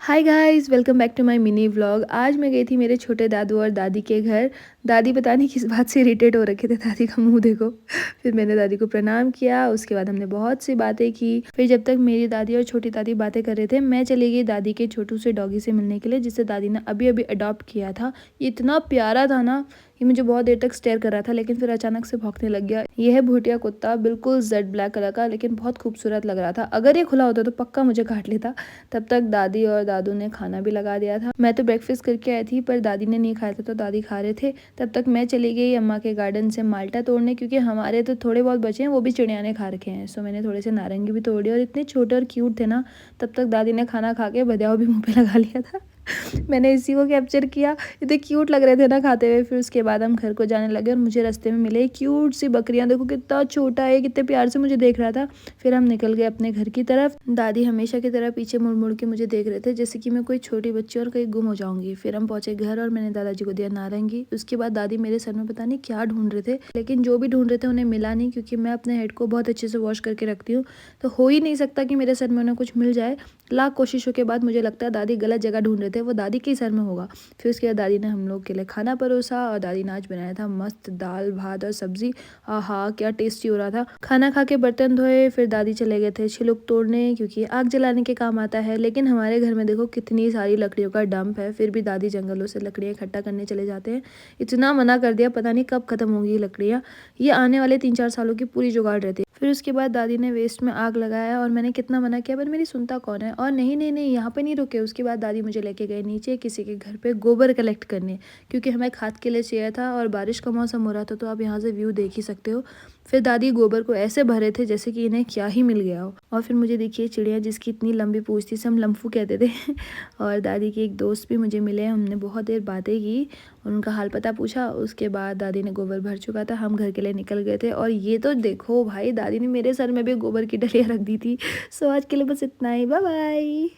Hi guys, welcome back to my mini vlog. आज मैं गई थी मेरे छोटे दादू और दादी के घर। दादी पता नहीं किस बात से इरिटेट हो रखे थे। दादी का मुंह देखो। फिर मैंने दादी को प्रणाम किया। उसके बाद हमने बहुत सी बातें की। फिर जब तक मेरी दादी और छोटी दादी बातें कर रहे थे, मैं चली गई दादी के छोटू से डॉगी से मिलने के लिए, जिसे दादी ने अभी अभी अडॉप्ट किया था। ये इतना प्यारा था ना, ये मुझे बहुत देर तक स्टेयर कर रहा था, लेकिन फिर अचानक से भौंकने लग गया। यह है भूटिया कुत्ता, बिल्कुल जेड ब्लैक कलर का, लेकिन बहुत खूबसूरत लग रहा था। अगर ये खुला होता तो पक्का मुझे काट लेता। तब तक दादी और दादू ने खाना भी लगा दिया था। मैं तो ब्रेकफास्ट करके आई थी, पर दादी ने नहीं खाया था, तो दादी खा रहे थे। तब तक मैं चली गई अम्मा के गार्डन से माल्टा तोड़ने, क्योंकि हमारे तो थोड़े बहुत बचे हैं, वो भी चिड़िया ने खा रखे हैं। सो मैंने थोड़े से नारंगी भी तोड़ी, और इतने छोटे और क्यूट थे ना। तब तक दादी ने खाना खा के बदियाव भी मुँह पे लगा लिया था। मैंने इसी को कैप्चर किया। इतने क्यूट लग रहे थे ना खाते हुए। फिर उसके बाद हम घर को जाने लगे, और मुझे रास्ते में मिले क्यूट सी बकरियां। देखो कितना छोटा है, कितने प्यार से मुझे देख रहा था। फिर हम निकल गए अपने घर की तरफ। दादी हमेशा की तरह पीछे मुड़ मुड़ के मुझे देख रहे थे, जैसे कि मैं कोई छोटी बच्ची और कहीं गुम हो जाऊंगी। फिर हम पहुंचे घर, और मैंने दादाजी को दिया नारंगी। उसके बाद दादी मेरे सर में पता नहीं क्या ढूंढ रहे थे, लेकिन जो भी ढूंढ रहे थे उन्हें मिला नहीं, क्योंकि मैं अपने हेड को बहुत अच्छे से वॉश करके रखती हूँ। तो हो ही नहीं सकता कि मेरे सर में उन्हें कुछ मिल जाए। लाख कोशिशों के बाद मुझे लगता है दादी गलत जगह ढूंढ रहे थे, वो दादी के ही सर में होगा। फिर उसके बाद दादी ने हम लोग के लिए खाना परोसा, और दादी ने आज बनाया था मस्त दाल भात और सब्जी। आहा क्या टेस्टी हो रहा था। खाना खा के बर्तन धोए, फिर दादी चले गए थे छिलुक तोड़ने, क्योंकि आग जलाने के काम आता है। लेकिन हमारे घर में देखो कितनी सारी लकड़ियों का डंप है, फिर भी दादी जंगलों से लकड़ियाँ इकट्ठा करने चले जाते हैं। इतना मना कर दिया, पता नहीं कब खत्म होंगी ये लकड़ियाँ। ये आने वाले 3-4 सालों की पूरी जुगाड़ रहती है। फिर उसके बाद दादी ने वेस्ट में आग लगाया, और मैंने कितना मना किया, पर मेरी सुनता कौन है। और नहीं नहीं नहीं, यहाँ पे नहीं रुके। उसके बाद दादी मुझे लेके गए नीचे किसी के घर पे गोबर कलेक्ट करने, क्योंकि हमें खाद के लिए चाहिए था, और बारिश का मौसम हो रहा था, तो आप यहाँ से व्यू देख ही सकते हो। फिर दादी गोबर को ऐसे भरे थे जैसे कि इन्हें क्या ही मिल गया हो। और फिर मुझे देखिए चिड़िया, जिसकी इतनी लंबी पूंछ थी, से हम लम्फू कहते थे। और दादी के एक दोस्त भी मुझे मिले, हमने बहुत देर बातें की और उनका हाल पता पूछा। उसके बाद दादी ने गोबर भर चुका था, हम घर के लिए निकल गए थे। और ये तो देखो भाई, दादी ने मेरे सर में भी गोबर की डलिया रख दी थी। सो आज के लिए बस इतना ही, बाय बाय।